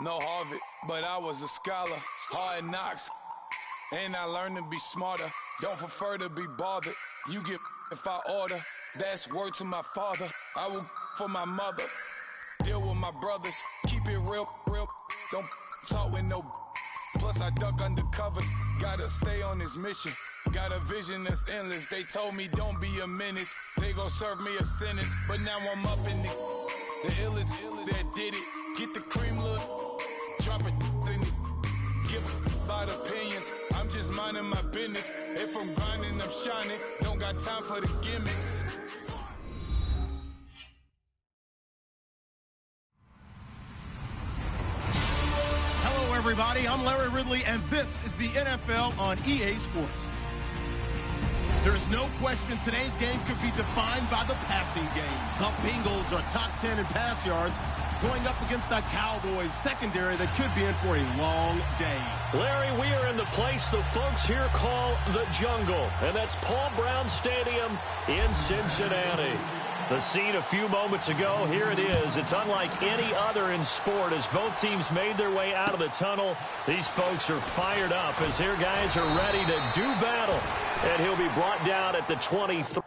No Harvard, but I was a scholar. Hard knocks, and I learned to be smarter. Don't prefer to be bothered. You get if I order. That's word to my father. I will for my mother. Deal with my brothers. Keep it real. Don't talk with no. Plus I duck undercover. Gotta stay on this mission. Got a vision that's endless. They told me don't be a menace. They gon' serve me a sentence. But now I'm up in the illest that did it. Get the cream, look. Drop it in it. Give about opinions. I'm just minding my business. If I'm grinding, I'm shining. Don't got time for the gimmicks. Hello, everybody. I'm Larry Ridley, and this is the NFL on EA Sports. There is no question today's game could be defined by the passing game. The Bengals are top 10 in pass yards, going up against the Cowboys secondary that could be in for a long day. Larry, we are in the place the folks here call the jungle, and that's Paul Brown Stadium in Cincinnati. The scene a few moments ago, here it is. It's unlike any other in sport as both teams made their way out of the tunnel. These folks are fired up as their guys are ready to do battle. And he'll be brought down at the 23.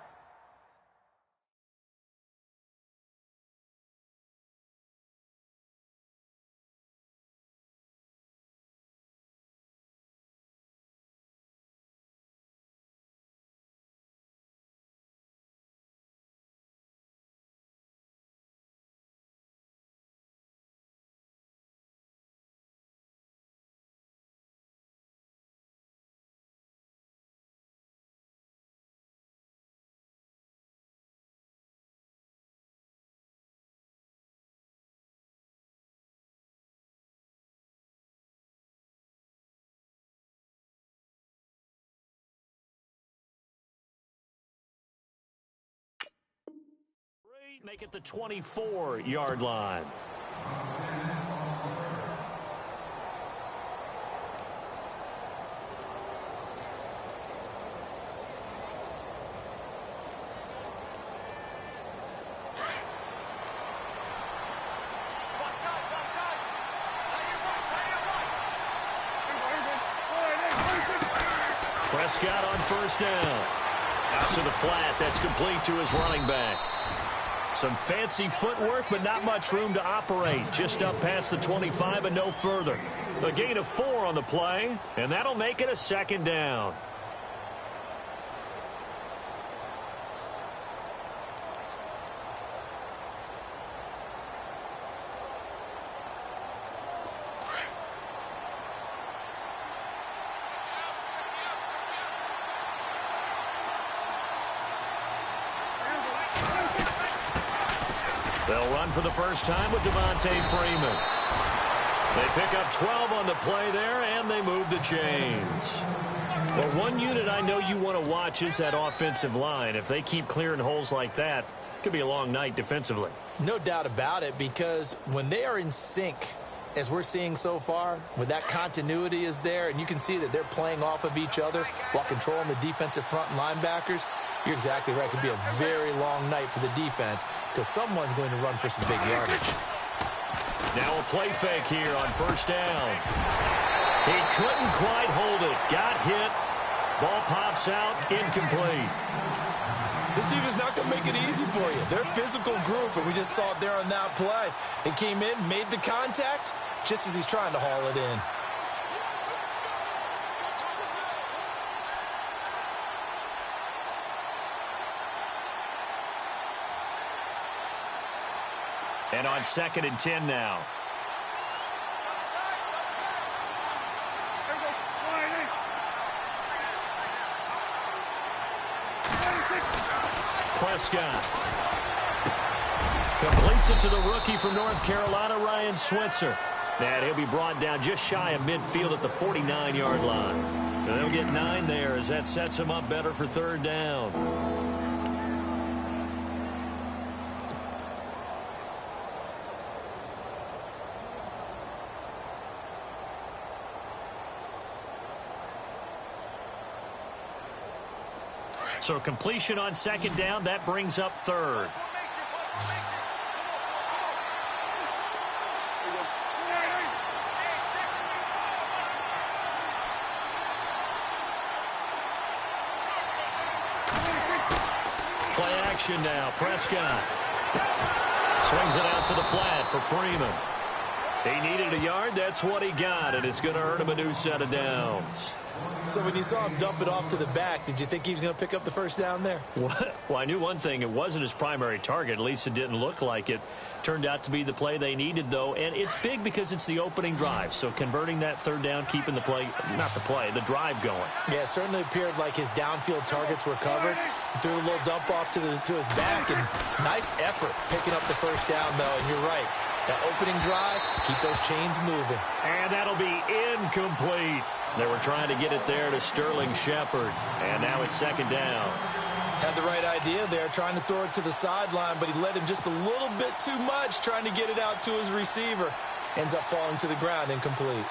Make it the 24-yard line. Prescott on first down. Out to the flat. That's complete to his running back. Some fancy footwork, but not much room to operate. Just up past the 25 and no further. A gain of 4 on the play, and that'll make it a second down. They'll run for the first time with Devontae Freeman. They pick up 12 on the play there, and they move the chains. Well, one unit I know you want to watch is that offensive line. If they keep clearing holes like that, it could be a long night defensively. No doubt about it, because when they are in sync, as we're seeing so far, when that continuity is there, and you can see that they're playing off of each other while controlling the defensive front linebackers, you're exactly right. It could be a very long night for the defense because someone's going to run for some big yardage. Now a play fake here on first down. He couldn't quite hold it. Got hit. Ball pops out. Incomplete. This defense is not going to make it easy for you. They're a physical group, and we just saw it there on that play. They came in, made the contact, just as he's trying to haul it in. And on 2nd and 10 now. Prescott completes it to the rookie from North Carolina, Ryan Switzer. And he'll be brought down just shy of midfield at the 49-yard line. And they'll get 9 there as that sets him up better for third down. So completion on 2nd down, that brings up 3rd. Play action now. Prescott swings it out to the flat for Freeman. He needed a yard. That's what he got, and it's going to earn him a new set of downs. So when you saw him dump it off to the back, did you think he was going to pick up the first down there? Well, I knew one thing. It wasn't his primary target. At least it didn't look like it. Turned out to be the play they needed, though. And it's big because it's the opening drive. So converting that third down, keeping the drive going. Yeah, it certainly appeared like his downfield targets were covered. He threw a little dump off to his back, and nice effort picking up the first down, though. And you're right. That opening drive, keep those chains moving. And that'll be incomplete. They were trying to get it there to Sterling Shepard. And now it's second down. Had the right idea there, trying to throw it to the sideline, but he led him just a little bit too much, trying to get it out to his receiver. Ends up falling to the ground, incomplete.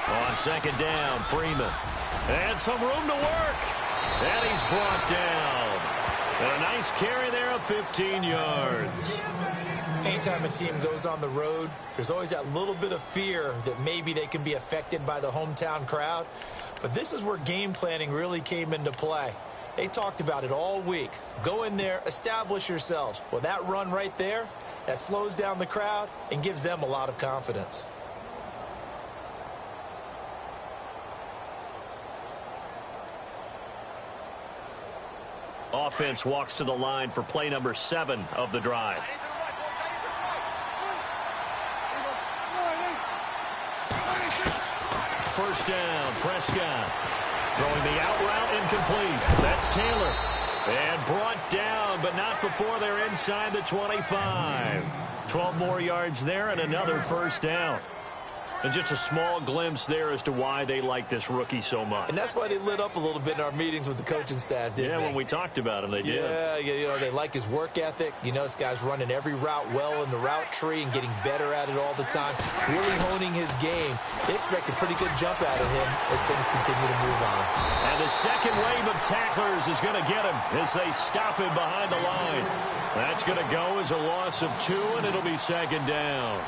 On second down, Freeman. And some room to work. And he's brought down. And a nice carry there of 15 yards. Anytime a team goes on the road, there's always that little bit of fear that maybe they can be affected by the hometown crowd. But this is where game planning really came into play. They talked about it all week. Go in there, establish yourselves. Well, that run right there, that slows down the crowd and gives them a lot of confidence. Offense walks to the line for play number 7 of the drive. First down, Prescott. Throwing the out route, incomplete. That's Taylor. And brought down, but not before they're inside the 25. 12 more yards there and another first down. And just a small glimpse there as to why they like this rookie so much. And that's why they lit up a little bit in our meetings with the coaching staff, didn't they? Yeah, when we talked about him, they did. Yeah, you know, they like his work ethic. You know, this guy's running every route well in the route tree and getting better at it all the time, really honing his game. They expect a pretty good jump out of him as things continue to move on. And the second wave of tacklers is going to get him as they stop him behind the line. That's going to go as a loss of 2, and it'll be second down.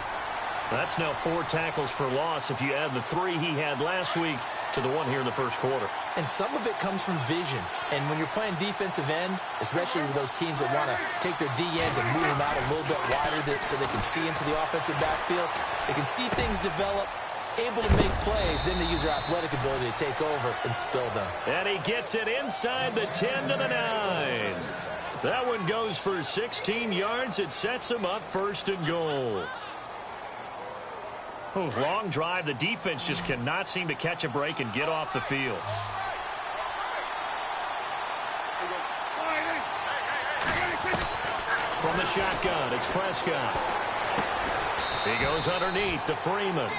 That's now 4 tackles for loss if you add the 3 he had last week to the 1 here in the first quarter. And some of it comes from vision. And when you're playing defensive end, especially with those teams that want to take their D-ends and move them out a little bit wider so they can see into the offensive backfield, they can see things develop, able to make plays, then they use their athletic ability to take over and spill them. And he gets it inside the 10 to the 9. That one goes for 16 yards. It sets him up first and goal. Long drive. The defense just cannot seem to catch a break and get off the field. From the shotgun, it's Prescott. He goes underneath to Freeman.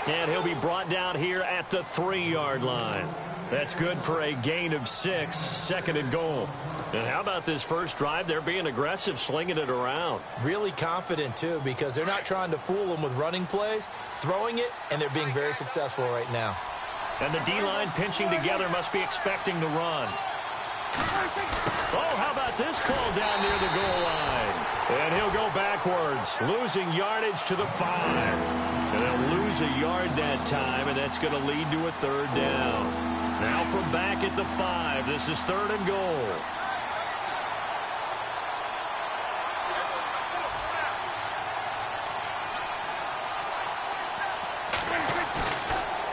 And he'll be brought down here at the 3-yard line. That's good for a gain of 6, second and goal. And how about this first drive? They're being aggressive, slinging it around. Really confident, too, because they're not trying to fool them with running plays, throwing it, and they're being very successful right now. And the D-line pinching together must be expecting the run. Oh, how about this call down near the goal line? And he'll go backwards, losing yardage to the 5. And they'll lose a yard that time, and that's going to lead to a third down. Now from back at the 5, this is third and goal.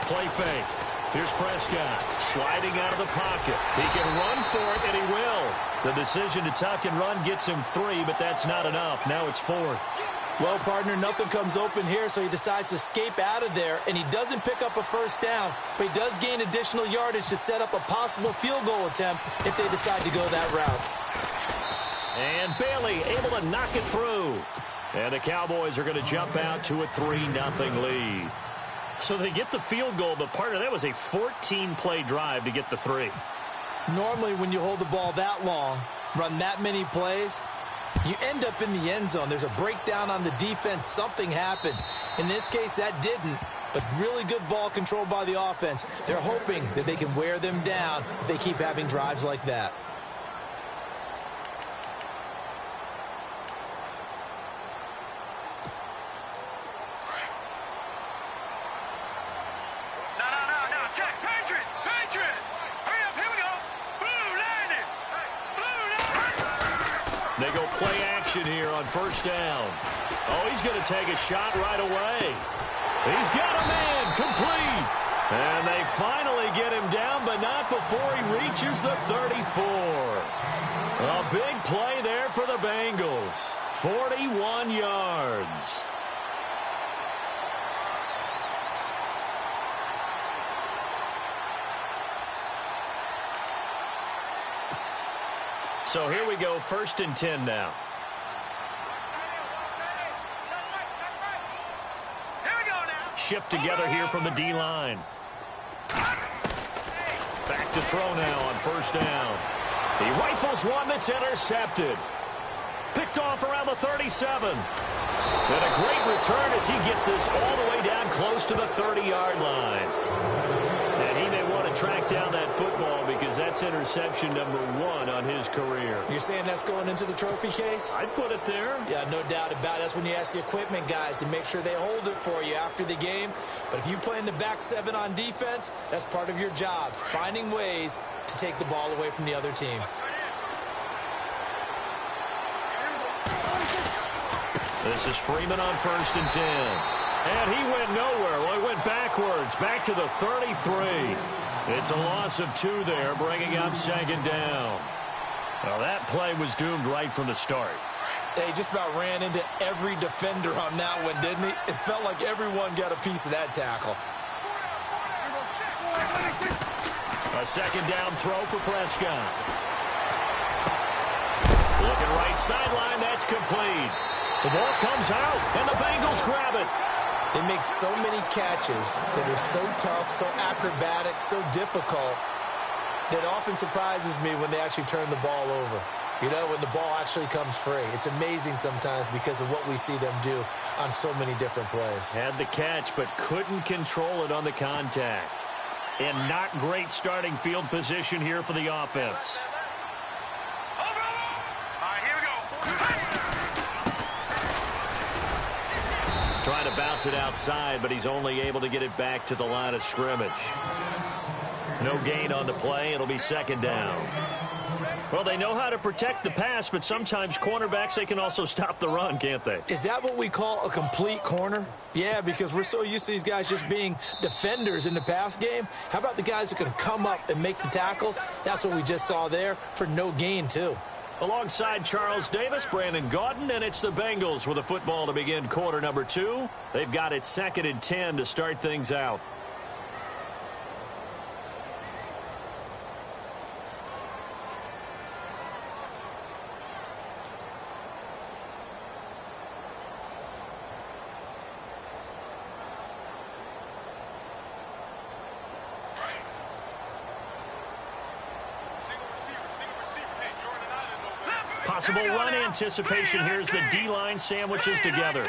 Play fake. Here's Prescott sliding out of the pocket. He can run for it, and he will. The decision to tuck and run gets him 3, but that's not enough. Now it's 4th. Well, partner, nothing comes open here, so he decides to escape out of there, and he doesn't pick up a first down, but he does gain additional yardage to set up a possible field goal attempt if they decide to go that route. And Bailey able to knock it through. And the Cowboys are going to jump out to a 3-0 lead. So they get the field goal, but partner, that was a 14-play drive to get the 3. Normally, when you hold the ball that long, run that many plays, you end up in the end zone. There's a breakdown on the defense. Something happens. In this case, that didn't. But really good ball control by the offense. They're hoping that they can wear them down if they keep having drives like that. They go play action here on first down. Oh, he's going to take a shot right away. He's got a man complete. And they finally get him down, but not before he reaches the 34. A big play there for the Bengals. 41 yards. So here we go, 1st and 10 now. Shift together here from the D-line. Back to throw now on first down. He rifles one that's intercepted. Picked off around the 37. And a great return as he gets this all the way down close to the 30-yard line. And he may want to track down that football because that's interception number 1 on his career. You're saying that's going into the trophy case? I'd put it there. Yeah, no doubt about it. That's when you ask the equipment guys to make sure they hold it for you after the game. But if you play in the back 7 on defense, that's part of your job, finding ways to take the ball away from the other team. This is Freeman on 1st and 10. And he went nowhere. Well, he went backwards, back to the 33. It's a loss of 2 there, bringing up 2nd down. Well, that play was doomed right from the start. They just about ran into every defender on that one, didn't he? It felt like everyone got a piece of that tackle. A 2nd down throw for Prescott. Looking right sideline, that's complete. The ball comes out, and the Bengals grab it. They make so many catches that are so tough, so acrobatic, so difficult, that often surprises me when they actually turn the ball over. You know, when the ball actually comes free. It's amazing sometimes because of what we see them do on so many different plays. Had the catch, but couldn't control it on the contact. And not great starting field position here for the offense. Trying to bounce it outside, but he's only able to get it back to the line of scrimmage. No gain on the play. It'll be 2nd down. Well, they know how to protect the pass, but sometimes cornerbacks, they can also stop the run, can't they? Is that what we call a complete corner? Yeah, because we're so used to these guys just being defenders in the pass game. How about the guys who can come up and make the tackles? That's what we just saw there for no gain, too. Alongside Charles Davis, Brandon Gaudin, and it's the Bengals with a football to begin quarter number 2. They've got it 2nd and 10 to start things out. Possible run anticipation. Here's the D-line sandwiches together.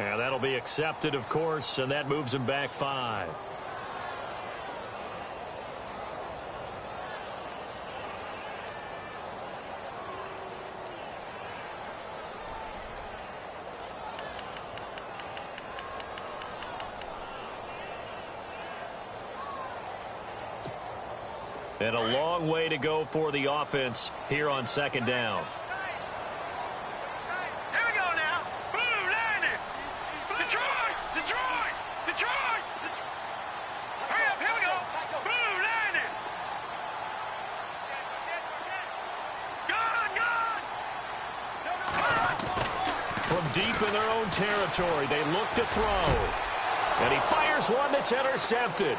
And that'll be accepted, of course, and that moves him back 5. And a long way to go for the offense here on 2nd down. Deep in their own territory, they look to throw. And he fires one that's intercepted.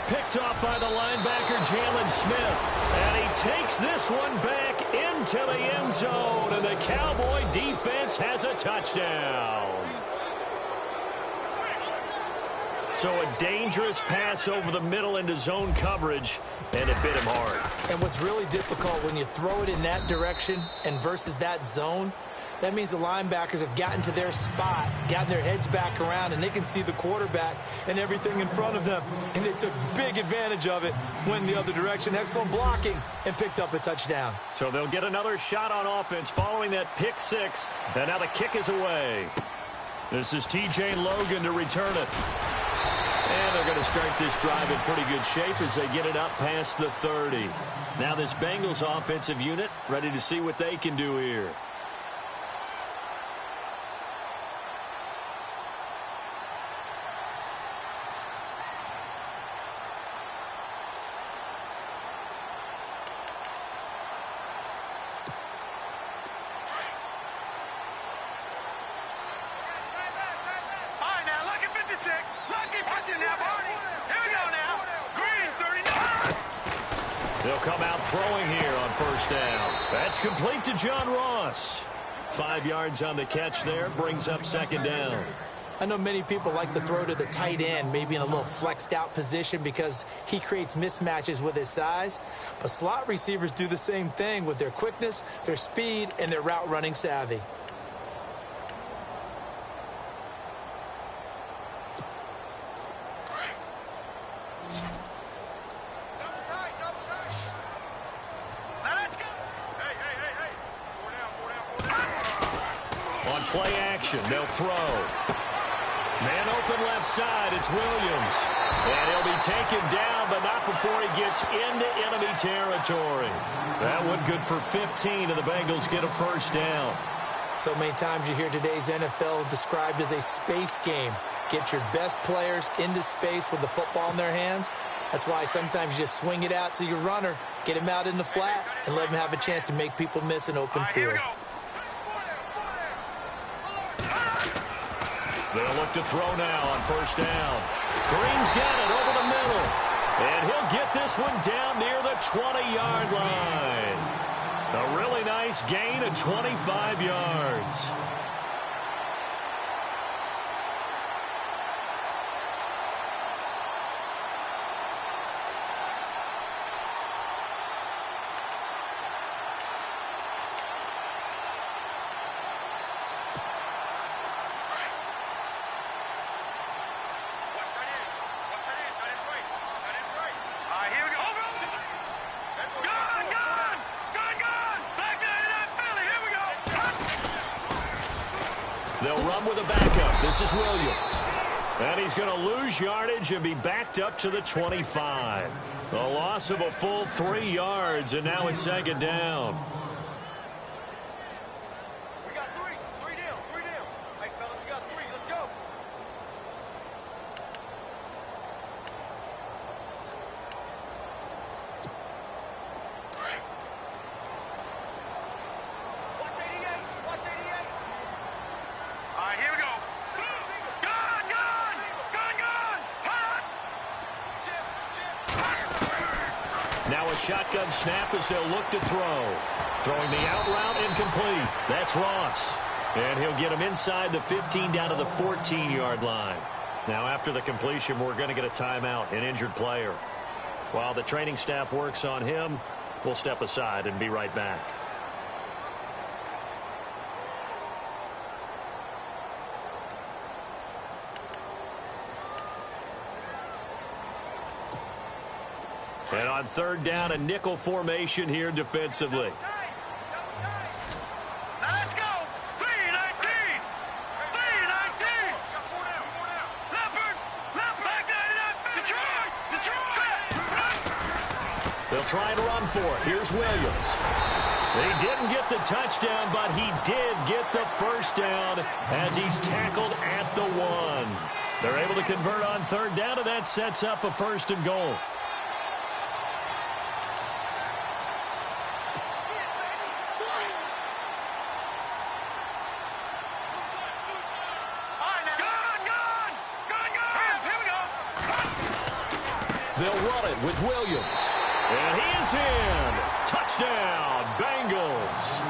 Picked off by the linebacker, Jalen Smith. And he takes this one back into the end zone. And the Cowboy defense has a touchdown. So a dangerous pass over the middle into zone coverage, and it bit him hard. And what's really difficult when you throw it in that direction and versus that zone, that means the linebackers have gotten to their spot, gotten their heads back around, and they can see the quarterback and everything in front of them. And they took big advantage of it, went the other direction. Excellent blocking, and picked up a touchdown. So they'll get another shot on offense following that pick six. And now the kick is away. This is T.J. Logan to return it. And they're going to start this drive in pretty good shape as they get it up past the 30. Now this Bengals offensive unit ready to see what they can do here. They'll come out throwing here on first down. That's complete to John Ross. 5 yards on the catch there, brings up second down. I know many people like to throw to the tight end, maybe in a little flexed out position because he creates mismatches with his size. But slot receivers do the same thing with their quickness, their speed, and their route running savvy. Play action, they'll throw. Man open left side, it's Williams. And he'll be taken down, but not before he gets into enemy territory. That one good for 15, and the Bengals get a first down. So many times you hear today's NFL described as a space game. Get your best players into space with the football in their hands. That's why sometimes you just swing it out to your runner, get him out in the flat, and let him have a chance to make people miss an open field. They'll look to throw now on first down. Green's got it over the middle. And he'll get this one down near the 20-yard line. A really nice gain of 25 yards. They'll run with a backup. This is Williams. And he's going to lose yardage and be backed up to the 25. A loss of a full 3 yards, and now it's second down. We got three. Three down. Hey, fellas, we got 3. Let's go. Watch 88. Watch 88. All right, here we go. Now a shotgun snap as they'll look to throw. Throwing the out route incomplete. That's Ross. And he'll get him inside the 15 down to the 14-yard line. Now after the completion, we're going to get a timeout, an injured player. While the training staff works on him, we'll step aside and be right back. And on third down, a nickel formation here defensively. Let's go. 3-19. 3-19. Leopard. Back 99. Detroit. They'll try and run for it. Here's Williams. He didn't get the touchdown, but he did get the first down as he's tackled at the 1. They're able to convert on third down, and that sets up a first and goal. They'll run it with Williams. And he is in. Touchdown, Bengals.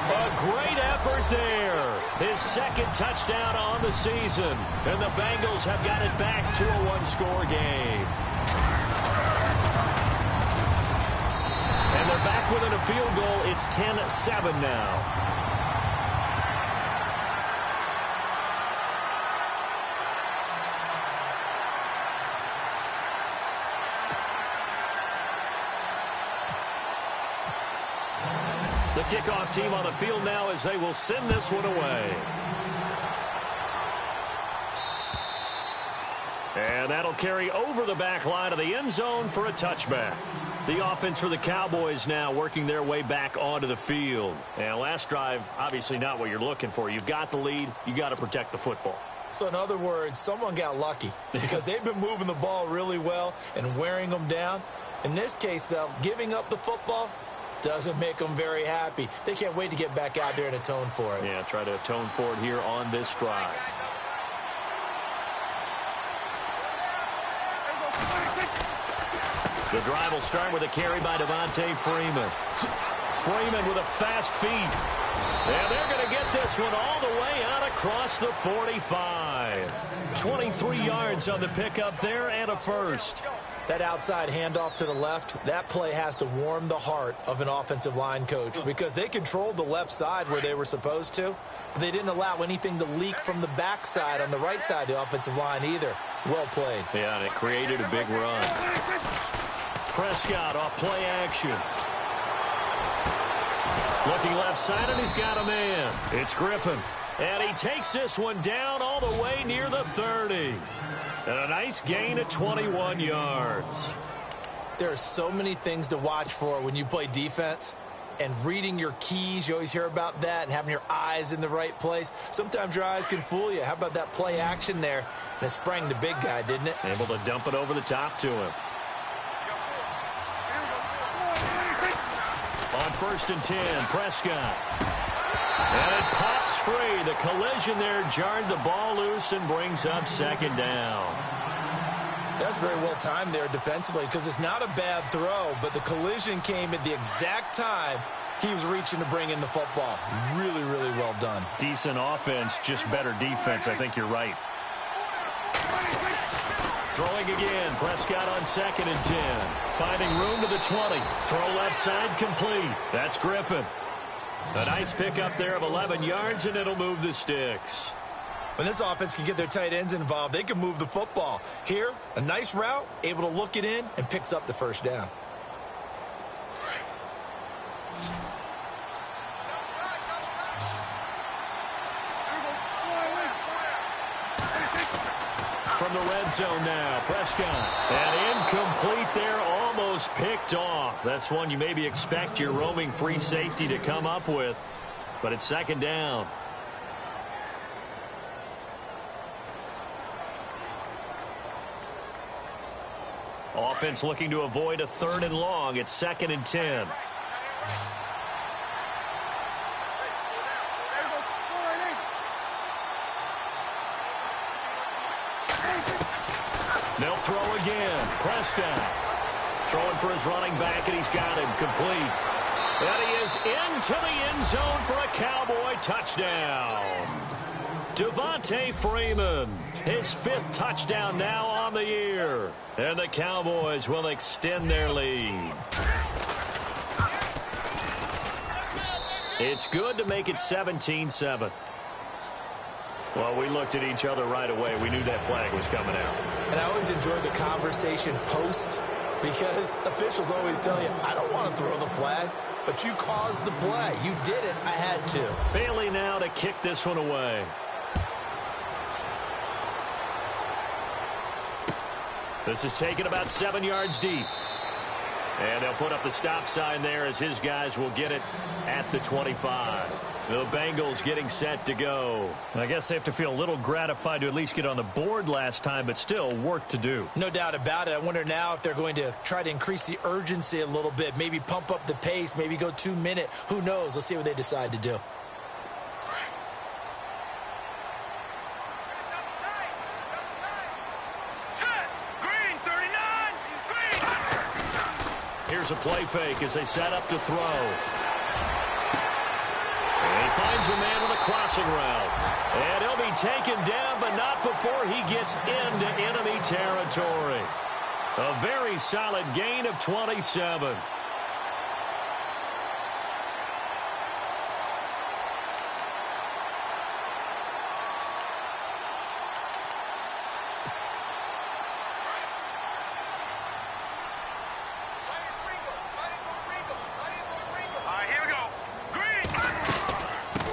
A great effort there. His second touchdown on the season. And the Bengals have got it back to a one-score game. And they're back within a field goal. It's 10-7 now. The kickoff team on the field now as they will send this one away. And that'll carry over the back line of the end zone for a touchback. The offense for the Cowboys now working their way back onto the field. And last drive, obviously not what you're looking for. You've got the lead. You got to protect the football. So in other words, someone got lucky because they've been moving the ball really well and wearing them down. In this case, though, giving up the football doesn't make them very happy. They can't wait to get back out there and atone for it. Yeah, try to atone for it here on this drive. The drive will start with a carry by Devontae Freeman. Freeman with a fast feet. And they're going to get this one all the way out across the 45. 23 yards on the pickup there and a first. That outside handoff to the left, that play has to warm the heart of an offensive line coach because they controlled the left side where they were supposed to, but they didn't allow anything to leak from the backside on the right side of the offensive line either. Well played. Yeah, and it created a big run. Prescott off play action. Looking left side, and he's got a man. It's Griffin. And he takes this one down all the way near the 30. And a nice gain of 21 yards. There are so many things to watch for when you play defense. And reading your keys, you always hear about that, and having your eyes in the right place. Sometimes your eyes can fool you. How about that play action there? And it sprang the big guy, didn't it? Able to dump it over the top to him. On 1st and 10, Prescott. And it pops free. The collision there jarred the ball loose and brings up second down. That's very well timed there defensively because it's not a bad throw, but the collision came at the exact time he was reaching to bring in the football. Really, really well done. Decent offense, just better defense. I think you're right. Throwing again. Prescott on 2nd and 10. Finding room to the 20. Throw left side complete. That's Griffin. A nice pickup there of 11 yards, and it'll move the sticks. When this offense can get their tight ends involved, they can move the football. Here, a nice route, able to look it in, and picks up the first down. From the red zone now, Prescott. And incomplete there, almost picked off. That's one you maybe expect your roaming free safety to come up with. But it's second down. Offense looking to avoid a 3rd and long. It's 2nd and 10. They'll throw again. Prescott throwing for his running back, and he's got him complete. And he is into the end zone for a Cowboy touchdown. Devontae Freeman, his 5th touchdown now on the year. And the Cowboys will extend their lead. It's good to make it 17-7. Well, we looked at each other right away. We knew that flag was coming out. And I always enjoy the conversation post because officials always tell you, I don't want to throw the flag, but you caused the play. You did it. I had to. Bailey now to kick this one away. This is taken about 7 yards deep. And they'll put up the stop sign there as his guys will get it at the 25. The Bengals getting set to go. I guess they have to feel a little gratified to at least get on the board last time, but still work to do. No doubt about it. I wonder now if they're going to try to increase the urgency a little bit, maybe pump up the pace, maybe go 2 minute. Who knows? Let's see what they decide to do. Here's a play fake as they set up to throw. finds a man with a crossing route. And he'll be taken down, but not before he gets into enemy territory. A very solid gain of 27.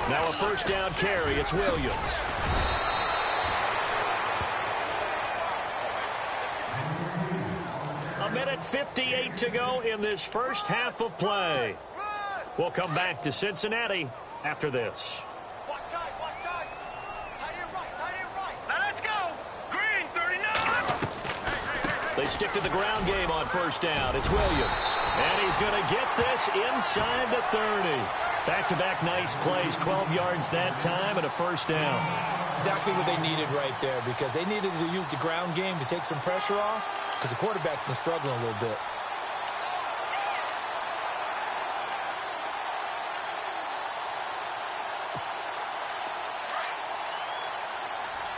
Now a first down carry. It's Williams. A minute 58 to go in this first half of play. We'll come back to Cincinnati after this. Watch tight, watch tight. Tight end right, tight end right. Now let's go. Green, 39. They stick to the ground game on first down. It's Williams. And he's going to get this inside the 30. Back-to-back nice plays, 12 yards that time and a first down. Exactly what they needed right there, because they needed to use the ground game to take some pressure off, because the quarterback's been struggling a little bit.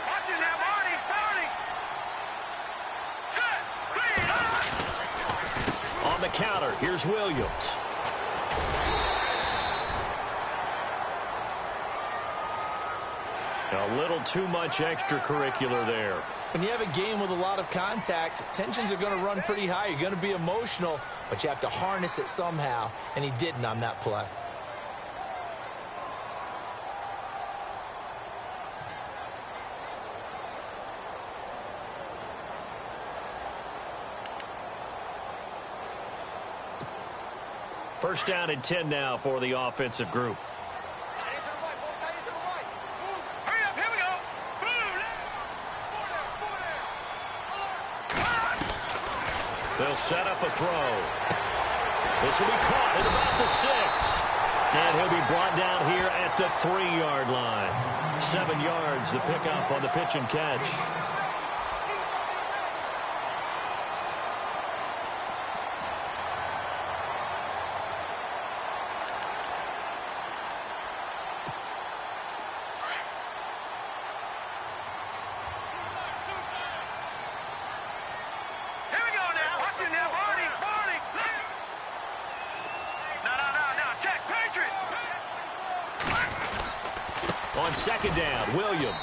Watch it now, Barney, Barney. Set, clean. On the counter, here's Williams. A little too much extracurricular there. When you have a game with a lot of contact, tensions are going to run pretty high. You're going to be emotional, but you have to harness it somehow, and he didn't on that play. First down and 10 now for the offensive group. They'll set up a throw. This will be caught at about the 6. And he'll be brought down here at the 3-yard line. 7 yards the pickup on the pitch and catch. On second down, Williams.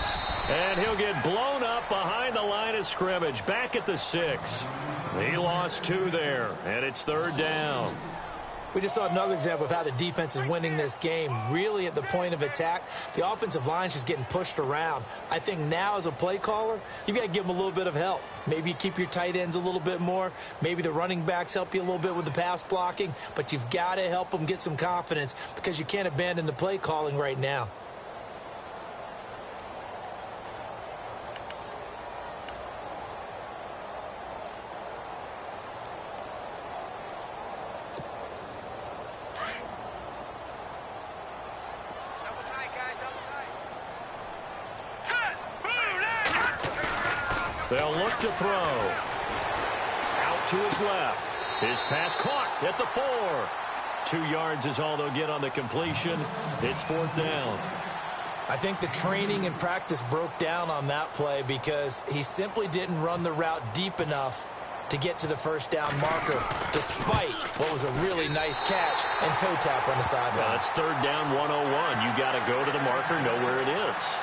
And he'll get blown up behind the line of scrimmage. Back at the 6. He lost 2 there, and it's third down. We just saw another example of how the defense is winning this game. Really at the point of attack, the offensive line's just getting pushed around. I think now as a play caller, you've got to give them a little bit of help. Maybe you keep your tight ends a little bit more. Maybe the running backs help you a little bit with the pass blocking. But you've got to help them get some confidence, because you can't abandon the play calling right now. They'll look to throw. Out to his left. His pass caught at the 4. 2 yards is all they'll get on the completion. It's fourth down. I think the training and practice broke down on that play, because he simply didn't run the route deep enough to get to the first down marker, despite what was a really nice catch and toe tap on the sideline. Well, it's third down 101. You got to go to the marker, know where it is.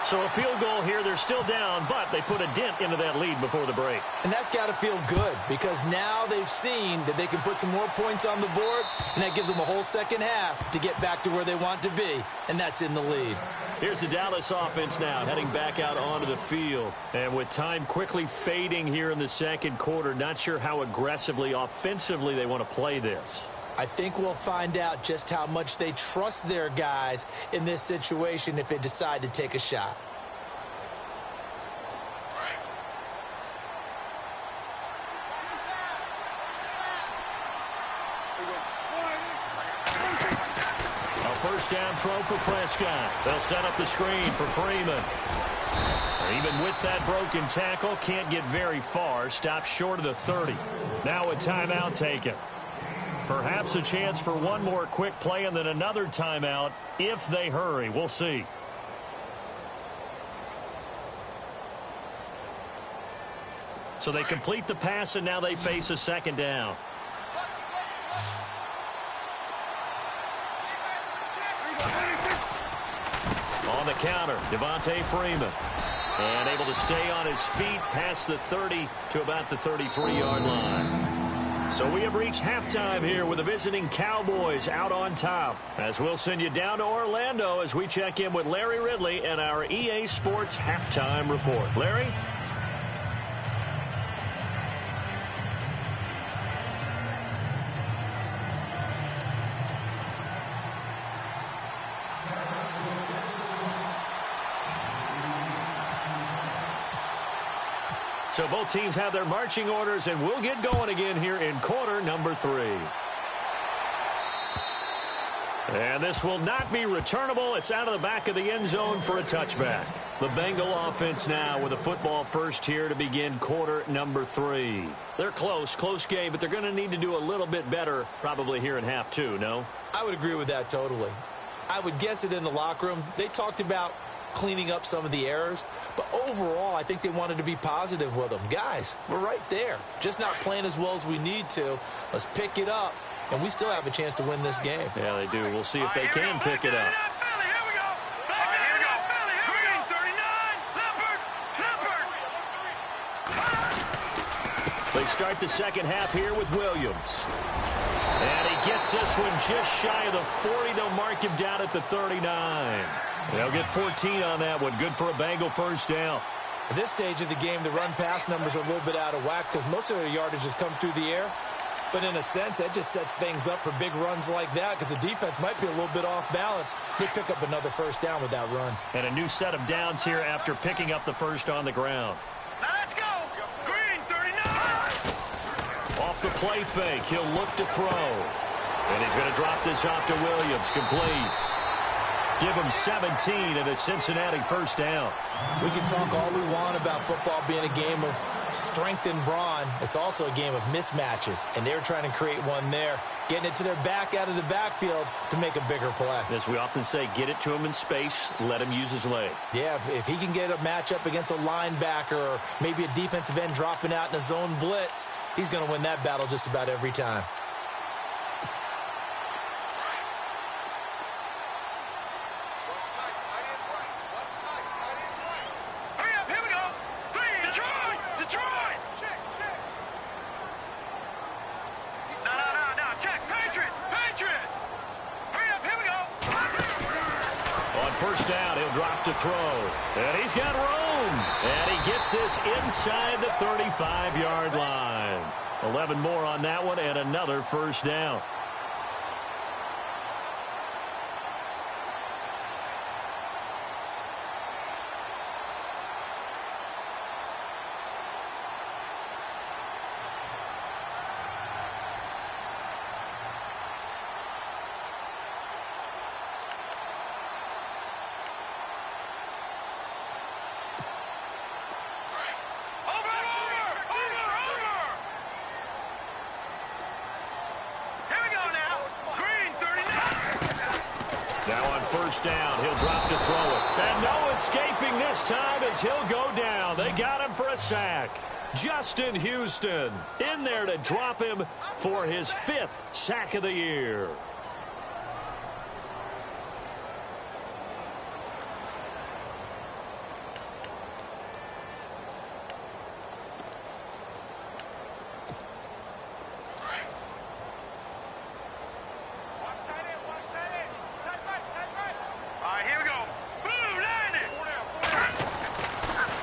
So a field goal here. They're still down, but they put a dent into that lead before the break. And that's got to feel good, because now they've seen that they can put some more points on the board, and that gives them a whole second half to get back to where they want to be, and that's in the lead. Here's the Dallas offense now, heading back out onto the field. And with time quickly fading here in the second quarter, not sure how aggressively, offensively they want to play this. I think we'll find out just how much they trust their guys in this situation if they decide to take a shot. A first down throw for Prescott. They'll set up the screen for Freeman. Even with that broken tackle, can't get very far. Stopped short of the 30. Now a timeout taken. Perhaps a chance for one more quick play and then another timeout if they hurry. We'll see. So they complete the pass, and now they face a second down. On the counter, Devontae Freeman. And able to stay on his feet past the 30 to about the 33-yard line. So we have reached halftime here with the visiting Cowboys out on top. As we'll send you down to Orlando as we check in with Larry Ridley and our EA Sports Halftime Report. Larry? So both teams have their marching orders, and we'll get going again here in quarter number 3. And this will not be returnable. It's out of the back of the end zone for a touchback. The Bengal offense now with a football first here to begin quarter number 3. They're close game, but they're going to need to do a little bit better probably here in half 2, no? I would agree with that totally. I would guess it in the locker room. They talked about cleaning up some of the errors, but overall I think they wanted to be positive with them. Guys, we're right there, just not playing as well as we need to. Let's pick it up, and we still have a chance to win this game. Yeah, they do. We'll see if they can pick it up. They start the second half here with Williams. And he gets this one just shy of the 40. They'll mark him down at the 39. They'll get 14 on that one. Good for a Bengal first down. At this stage of the game, the run-pass numbers are a little bit out of whack because most of their yardage has come through the air. But in a sense, that just sets things up for big runs like that because the defense might be a little bit off balance. They pick up another first down with that run. And a new set of downs here after picking up the first on the ground. Now let's go. Green, 39. Off the play fake, he'll look to throw. And he's going to drop this off to Williams. Complete. Give him 17 and a Cincinnati first down. We can talk all we want about football being a game of strength and brawn. It's also a game of mismatches, and they're trying to create one there, getting it to their back out of the backfield to make a bigger play. As we often say, get it to him in space, let him use his leg. Yeah, if he can get a matchup against a linebacker or maybe a defensive end dropping out in a zone blitz, he's going to win that battle just about every time. First down, he'll drop to throw. And he's got room. And he gets this inside the 35-yard line. 11 more on that one and another first down. First down, he'll drop to throw it. And no escaping this time as he'll go down. They got him for a sack. Justin Houston in there to drop him for his 5th sack of the year.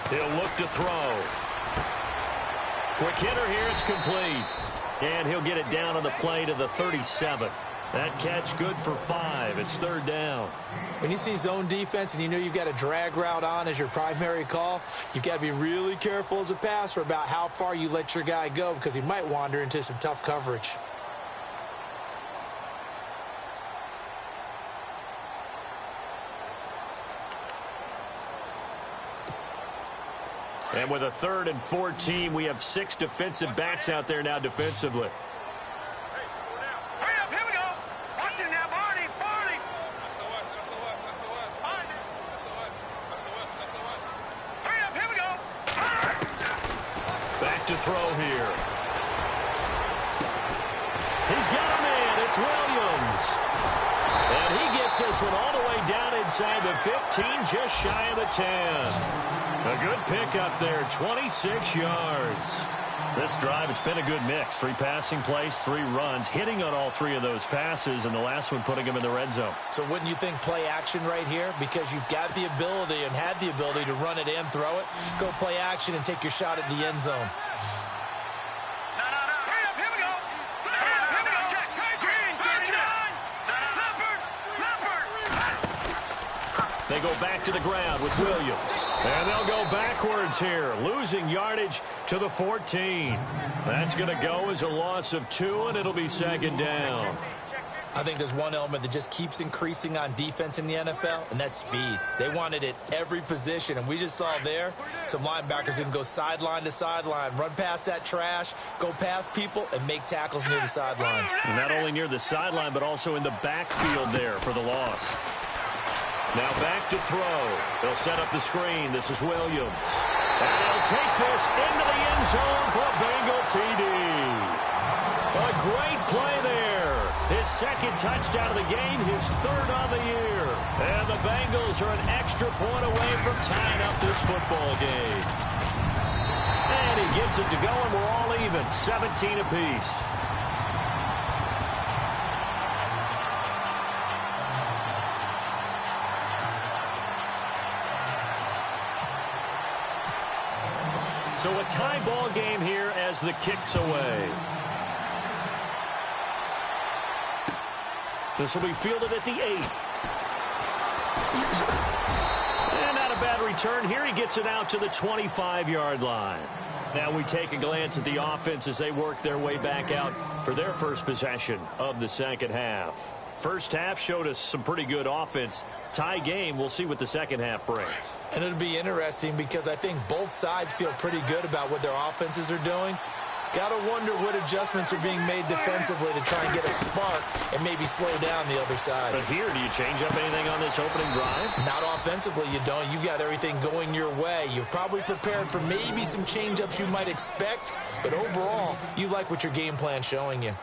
He'll look to throw. Quick hitter here, it's complete. And he'll get it down on the play to the 37. That catch good for 5. It's third down. When you see zone defense and you know you've got a drag route on as your primary call, you've got to be really careful as a passer about how far you let your guy go because he might wander into some tough coverage. And with a 3rd and 14, we have 6 defensive backs out there now defensively. back to throw here. He's got a man. It's Williams. And he gets this one all the way down inside the 15, just shy of the 10. A good pickup there, 26 yards. This drive, it's been a good mix. 3 passing plays, 3 runs, hitting on all 3 of those passes, and the last one putting him in the red zone. So wouldn't you think play action right here? Because you've got the ability and had the ability to run it and throw it. Go play action and take your shot at the end zone. They go back to the ground with Williams. And they'll go backwards here, losing yardage to the 14. That's going to go as a loss of 2, and it'll be second down. I think there's one element that just keeps increasing on defense in the NFL, and that's speed. They want it at every position, and we just saw there some linebackers can go sideline to sideline, run past that trash, go past people, and make tackles near the sidelines. And not only near the sideline, but also in the backfield there for the loss. Now back to throw. They'll set up the screen. This is Williams. And he'll take this into the end zone for a Bengal TD. A great play there. His second touchdown of the game, his 3rd on the year. And the Bengals are an extra point away from tying up this football game. And he gets it to go, and we're all even, 17 apiece. So a tie ball game here as the kick's away. This will be fielded at the 8. And not a bad return here. He gets it out to the 25-yard line. Now we take a glance at the offense as they work their way back out for their first possession of the second half. First half showed us some pretty good offense. Tie game, we'll see what the second half brings. And it'll be interesting because I think both sides feel pretty good about what their offenses are doing. Got to wonder what adjustments are being made defensively to try and get a spark and maybe slow down the other side. But here, do you change up anything on this opening drive? Not offensively, you don't. You got everything going your way. You've probably prepared for maybe some change-ups you might expect, but overall, you like what your game plan's showing you.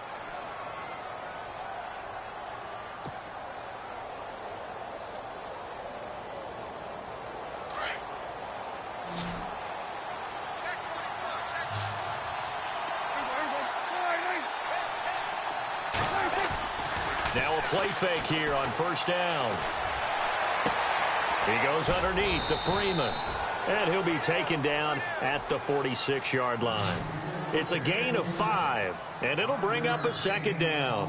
Now a play fake here on first down. He goes underneath to Freeman. And he'll be taken down at the 46-yard line. It's a gain of 5, and it'll bring up a second down.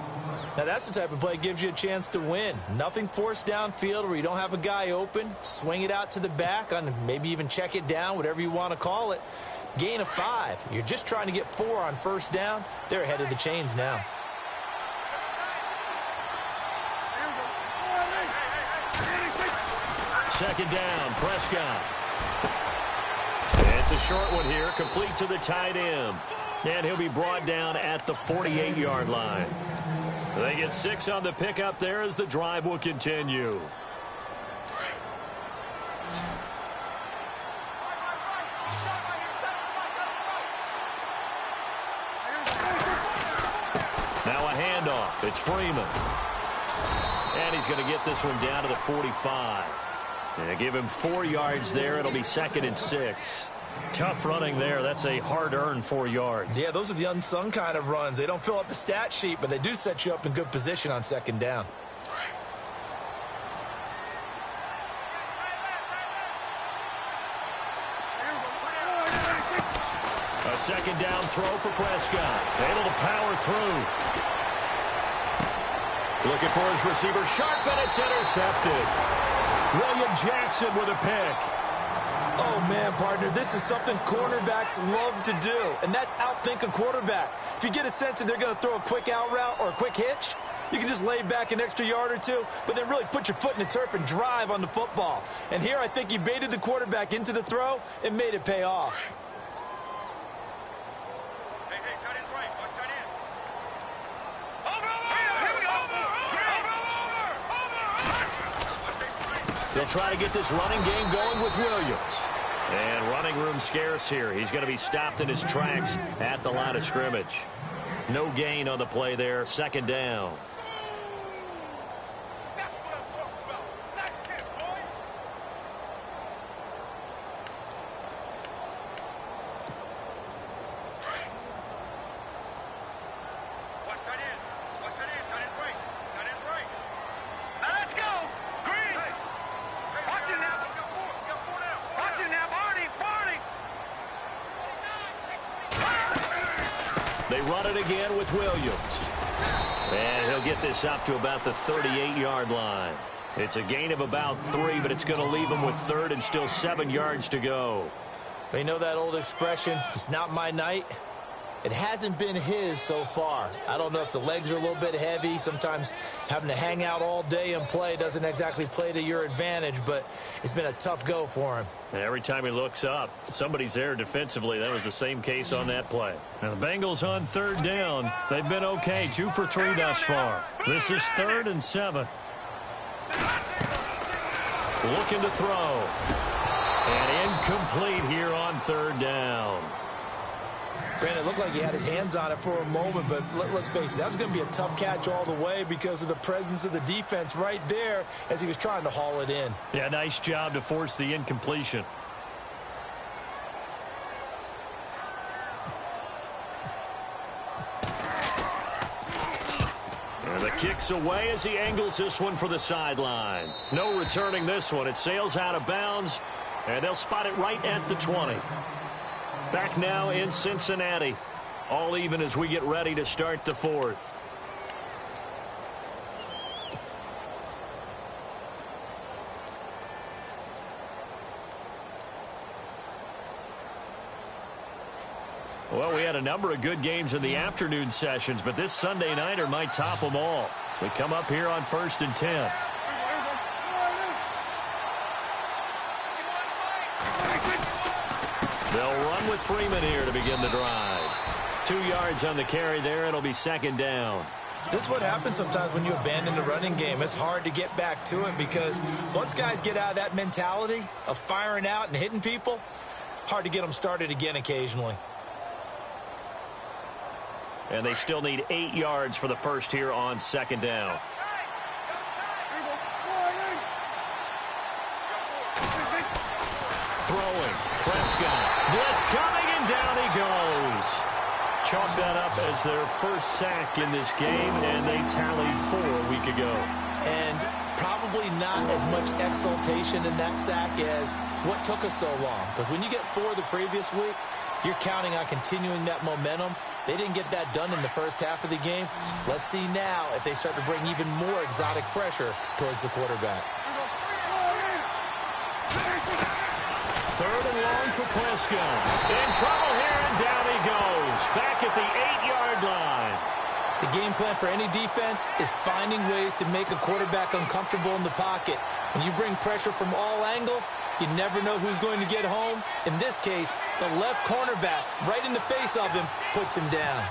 Now that's the type of play that gives you a chance to win. Nothing forced downfield where you don't have a guy open. Swing it out to the back, and maybe even check it down, whatever you want to call it. Gain of 5. You're just trying to get 4 on first down. They're ahead of the chains now. Second down, Prescott. It's a short one here, complete to the tight end. And he'll be brought down at the 48-yard line. They get 6 on the pickup there as the drive will continue. Now a handoff. It's Freeman. And he's going to get this one down to the 45. And give him 4 yards there. It'll be 2nd and 6. Tough running there. That's a hard-earned 4 yards. Yeah, those are the unsung kind of runs. They don't fill up the stat sheet, but they do set you up in good position on second down. A second down throw for Prescott. Able to power through. Looking for his receiver. Sharp, and it's intercepted. William Jackson with a pick. Oh, man, partner, this is something cornerbacks love to do, and that's outthink a quarterback. If you get a sense that they're going to throw a quick out route or a quick hitch, you can just lay back an extra yard or 2, but then really put your foot in the turf and drive on the football. And here I think he baited the quarterback into the throw and made it pay off. They'll try to get this running game going with Williams. And running room scarce here. He's going to be stopped in his tracks at the line of scrimmage. No gain on the play there. Second down. That's what I'm talking about. Nice hit, boy. Watch that in. Watch that in. That is right. That is right. Now let's go. Green. Hey. Watch it now. You got four now. Watch it now. Barney. They run it again with Williams. And he'll get this up to about the 38-yard line. It's a gain of about 3, but it's going to leave him with third and still 7 yards to go. You know that old expression, it's not my night? It hasn't been his so far. I don't know if the legs are a little bit heavy. Sometimes having to hang out all day and play doesn't exactly play to your advantage, but it's been a tough go for him. And every time he looks up, somebody's there defensively. That was the same case on that play. Now the Bengals on third down. They've been okay, 2 for 3 thus far. This is 3rd and 7. Looking to throw. And incomplete here on 3rd down. Granted, it looked like he had his hands on it for a moment, but let's face it, that was going to be a tough catch all the way because of the presence of the defense right there as he was trying to haul it in. Yeah, nice job to force the incompletion. And the kick's away as he angles this one for the sideline. No returning this one. It sails out of bounds, and they'll spot it right at the 20. Back now in Cincinnati. All even as we get ready to start the 4th. Well, we had a number of good games in the afternoon sessions, but this Sunday nighter might top them all. So we come up here on 1st and 10. They'll run with Freeman here to begin the drive. 2 yards on the carry there. It'll be 2nd down. This is what happens sometimes when you abandon the running game. It's hard to get back to it because once guys get out of that mentality of firing out and hitting people, hard to get them started again occasionally. And they still need 8 yards for the first here on 2nd down. Throwing. Prescott. Blitz coming, and down he goes. Chalk that up as their first sack in this game, and they tallied 4 a week ago. And probably not as much exultation in that sack as what took us so long. Because when you get 4 the previous week, you're counting on continuing that momentum. They didn't get that done in the first half of the game. Let's see now if they start to bring even more exotic pressure towards the quarterback. 3rd and long for Prescott. In trouble here, and down he goes. Back at the 8-yard line. The game plan for any defense is finding ways to make a quarterback uncomfortable in the pocket. When you bring pressure from all angles, you never know who's going to get home. In this case, the left cornerback, right in the face of him, puts him down.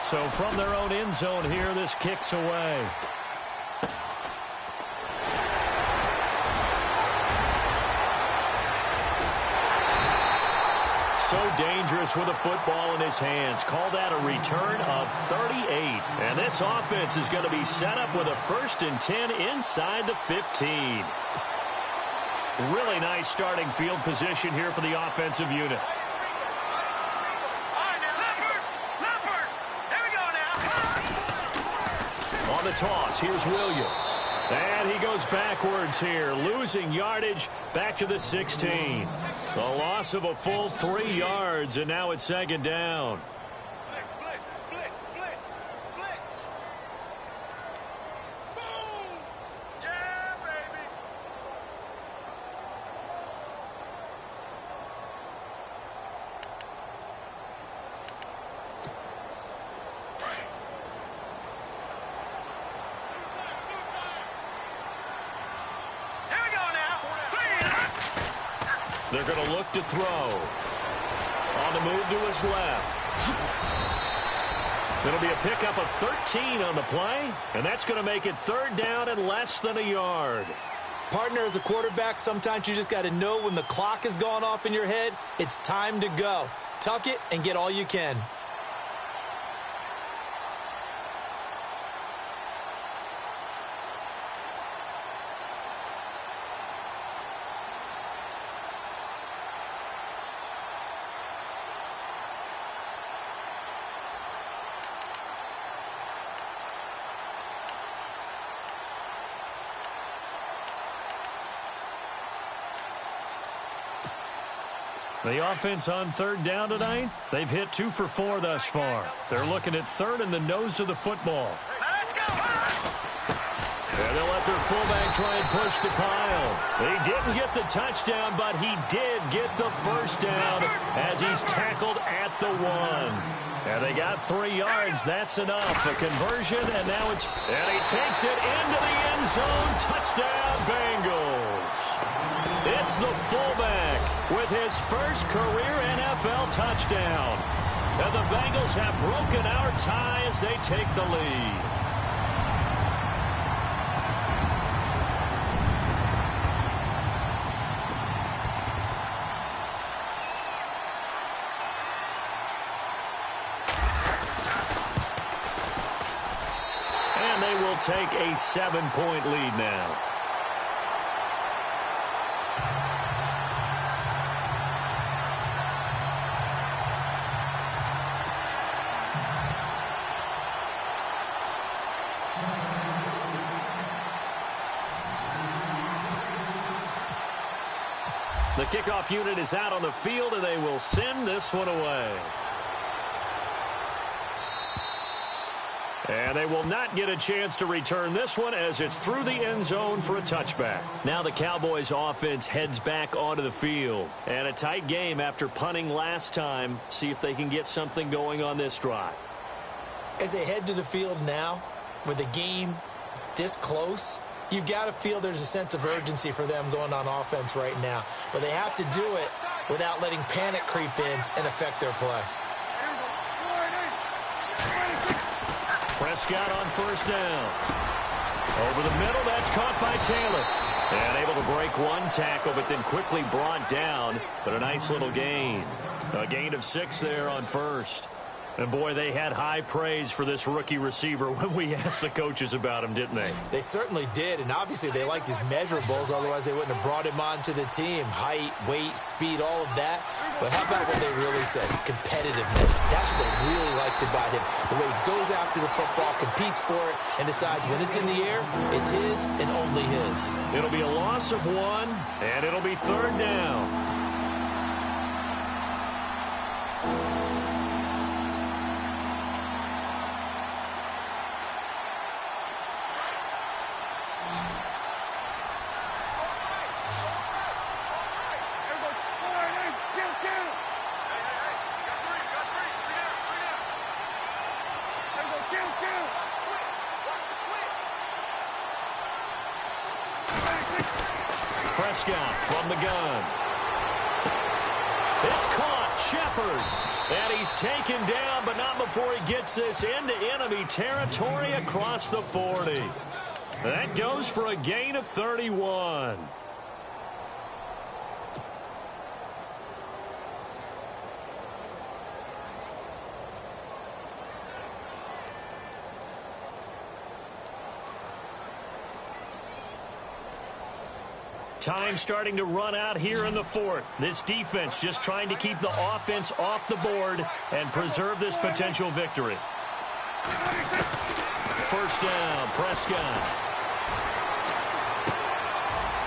So from their own end zone here, this kicks away. So dangerous with a football in his hands. Call that a return of 38. And this offense is going to be set up with a 1st and 10 inside the 15. Really nice starting field position here for the offensive unit. On the toss, here's Williams. And he goes backwards here, losing yardage back to the 16. The loss of a full 3 yards, and now it's 2nd down. They're going to look to throw. On the move to his left. It'll be a pickup of 13 on the play, and that's going to make it 3rd down and less than a yard. Partner, as a quarterback, sometimes you just got to know when the clock has gone off in your head, it's time to go. Tuck it and get all you can. The offense on third down tonight, they've hit 2 for 4 thus far. They're looking at third in the nose of the football. Let's go! And they'll let their fullback try and push the pile. He didn't get the touchdown, but he did get the first down as he's tackled at the 1. And they got 3 yards. That's enough. A conversion, and now it's... And he takes it into the end zone. Touchdown, Bengals. It's the fullback with his first career NFL touchdown. And the Bengals have broken our tie as they take the lead. And they will take a 7-point lead now. The kickoff unit is out on the field, and they will send this one away. And they will not get a chance to return this one as it's through the end zone for a touchback. Now the Cowboys offense heads back onto the field. And a tight game after punting last time. See if they can get something going on this drive. As they head to the field now, with the game this close, you've got to feel there's a sense of urgency for them going on offense right now. But they have to do it without letting panic creep in and affect their play. Prescott on first down. Over the middle, that's caught by Taylor. And able to break one tackle, but then quickly brought down. But a nice little gain. A gain of 6 there on first. And, boy, they had high praise for this rookie receiver when we asked the coaches about him, didn't they? They certainly did, and obviously they liked his measurables. Otherwise, they wouldn't have brought him onto the team. Height, weight, speed, all of that. But how about what they really said? Competitiveness. That's what they really liked about him. The way he goes after the football, competes for it, and decides when it's in the air, it's his and only his. It'll be a loss of 1, and it'll be third down. Prescott from the gun. It's caught. Shepard. And he's taken down, but not before he gets this into enemy territory across the 40. That goes for a gain of 31. Time starting to run out here in the 4th. This defense just trying to keep the offense off the board and preserve this potential victory. First down, Prescott.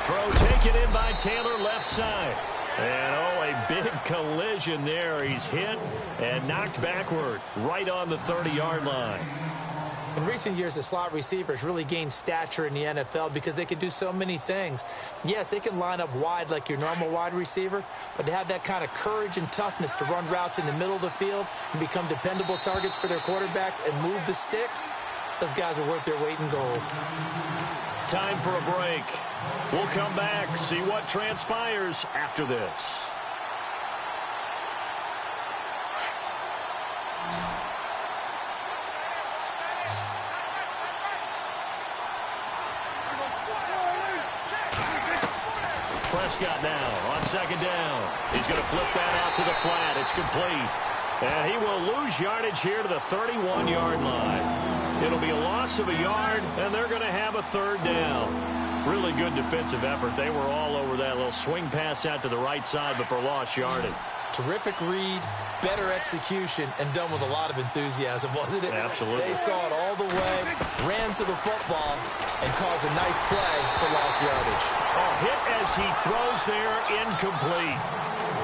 Throw taken in by Taylor, left side. And, oh, a big collision there. He's hit and knocked backward right on the 30-yard line. In recent years, the slot receivers really gained stature in the NFL because they can do so many things. Yes, they can line up wide like your normal wide receiver, but to have that kind of courage and toughness to run routes in the middle of the field and become dependable targets for their quarterbacks and move the sticks, those guys are worth their weight in gold. Time for a break. We'll come back, see what transpires after this. Prescott now on second down. He's going to flip that out to the flat. It's complete. And he will lose yardage here to the 31-yard line. It'll be a loss of a yard, and they're going to have a third down. Really good defensive effort. They were all over that little swing pass out to the right side, but for lost yardage. Terrific read, better execution, and done with a lot of enthusiasm, wasn't it? Absolutely. They saw it all the way, ran to the football, and caused a nice play for lost yardage. Oh, hit as he throws there, incomplete.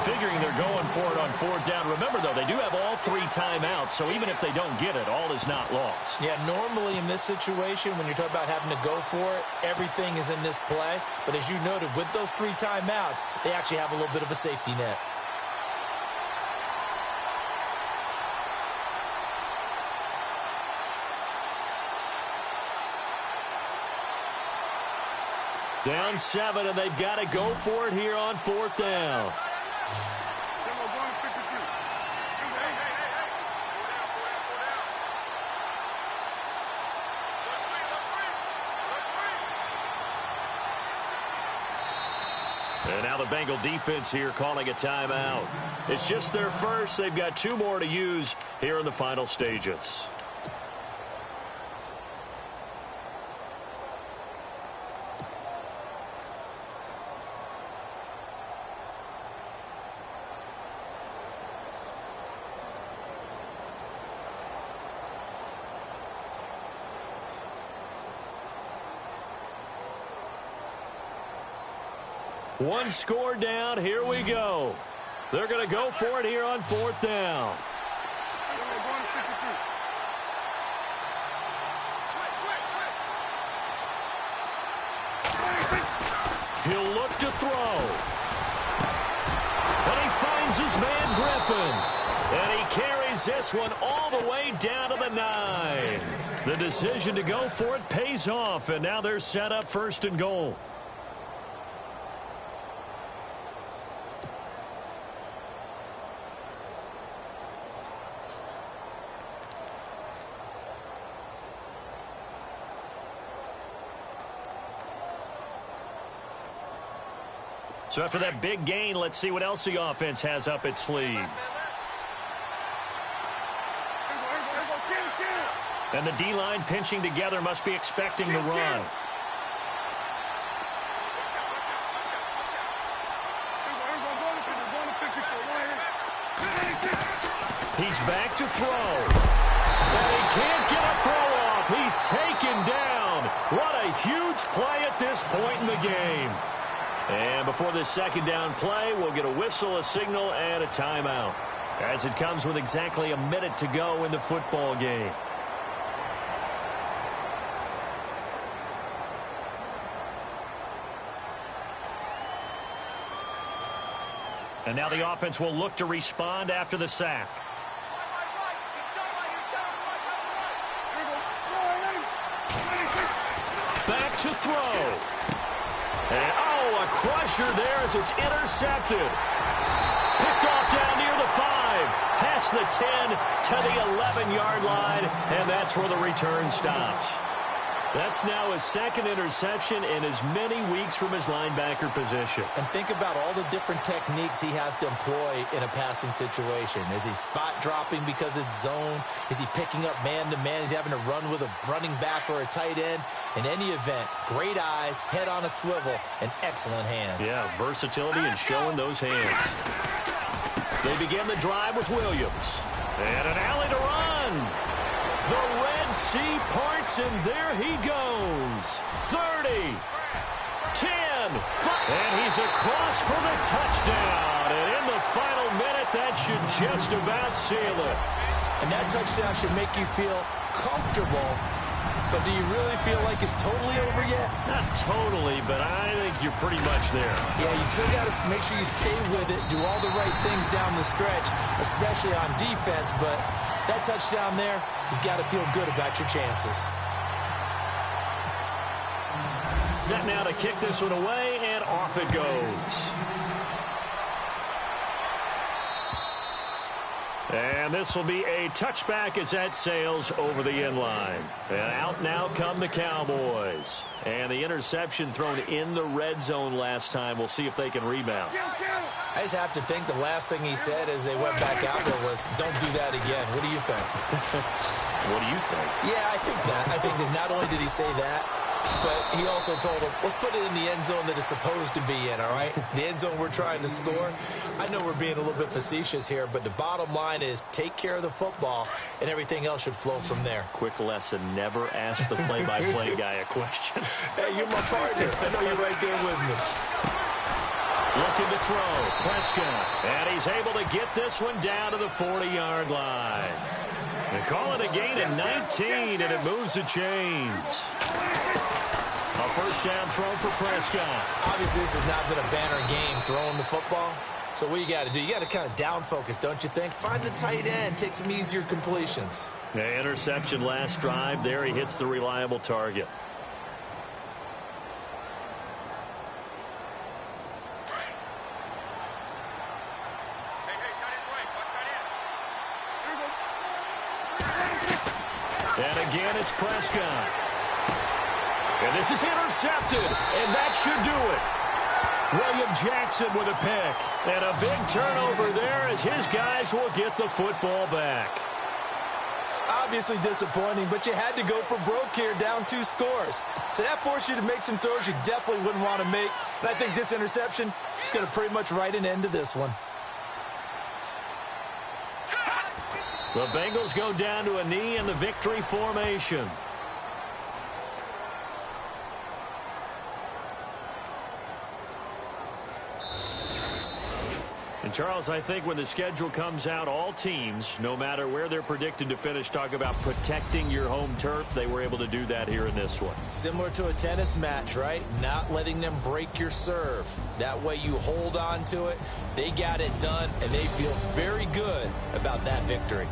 Figuring they're going for it on fourth down. Remember, though, they do have all 3 timeouts, so even if they don't get it, all is not lost. Yeah, normally in this situation, when you're talking about having to go for it, everything is in this play. But as you noted, with those 3 timeouts, they actually have a little bit of a safety net. Down 7, and they've got to go for it here on fourth down. And now the Bengal defense here calling a timeout. It's just their first. They've got 2 more to use here in the final stages. One score down. Here we go. They're going to go for it here on fourth down. He'll look to throw. And he finds his man Griffin. And he carries this one all the way down to the 9. The decision to go for it pays off. And now they're set up first and goal. So after that big gain, let's see what else the offense has up its sleeve. And the D-line pinching together must be expecting the run. He's back to throw. And he can't get a throw off. He's taken down. What a huge play at this point in the game. And before this second down play, we'll get a whistle, a signal, and a timeout, as it comes with exactly a minute to go in the football game. And now the offense will look to respond after the sack. Back to throw. And, oh, a crusher there as it's intercepted. Picked off down near the 5. Past the 10 to the 11-yard line, and that's where the return stops. That's now his second interception in as many weeks from his linebacker position. And think about all the different techniques he has to employ in a passing situation. Is he spot dropping because it's zone? Is he picking up man-to-man? Is he having to run with a running back or a tight end? In any event, great eyes, head on a swivel, and excellent hands. Yeah, versatility and showing those hands. They begin the drive with Williams. And an alley to run. The Red Sea parts, and there he goes. 30, 10, 5. And he's across for the touchdown. And in the final minute, that should just about seal it. And that touchdown should make you feel comfortable. But do you really feel like it's totally over yet? Not totally, but I think you're pretty much there. Yeah, you still got to make sure you stay with it, do all the right things down the stretch, especially on defense. But that touchdown there, you got to feel good about your chances. Set now to kick this one away, and off it goes. And this will be a touchback as that sails over the end line. And out now come the Cowboys. And the interception thrown in the red zone last time. We'll see if they can rebound. I just have to think the last thing he said as they went back out there was, don't do that again. What do you think? What do you think? Yeah, I think that. I think that not only did he say that, but he also told him, let's put it in the end zone that it's supposed to be in, all right? The end zone we're trying to score. I know we're being a little bit facetious here, but the bottom line is take care of the football, and everything else should flow from there. Quick lesson, never ask the play-by-play guy a question. Hey, you're my partner. I know you're right there with me. Looking to throw, Prescott, and he's able to get this one down to the 40-yard line. They call it a gain of 19, and it moves the chains. A first down throw for Prescott. Obviously, this has not been a banner game throwing the football. So what you got to do, you got to kind of down focus, don't you think? Find the tight end, take some easier completions. The interception last drive. There he hits the reliable target. And again, it's Prescott. And this is intercepted, and that should do it. William Jackson with a pick. And a big turnover there as his guys will get the football back. Obviously disappointing, but you had to go for broke here, down 2 scores. So that forced you to make some throws you definitely wouldn't want to make. And I think this interception is going to pretty much write an end to this one. The Bengals go down to a knee in the victory formation. And, Charles, I think when the schedule comes out, all teams, no matter where they're predicted to finish, talk about protecting your home turf. They were able to do that here in this one. Similar to a tennis match, right? Not letting them break your serve. That way you hold on to it. They got it done, and they feel very good about that victory.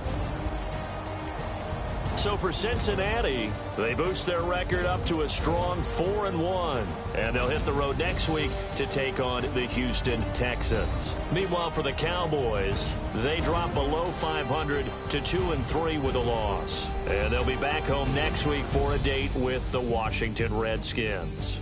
So for Cincinnati, they boost their record up to a strong 4-1. And they'll hit the road next week to take on the Houston Texans. Meanwhile, for the Cowboys, they drop below 500 to 2-3 with a loss. And they'll be back home next week for a date with the Washington Redskins.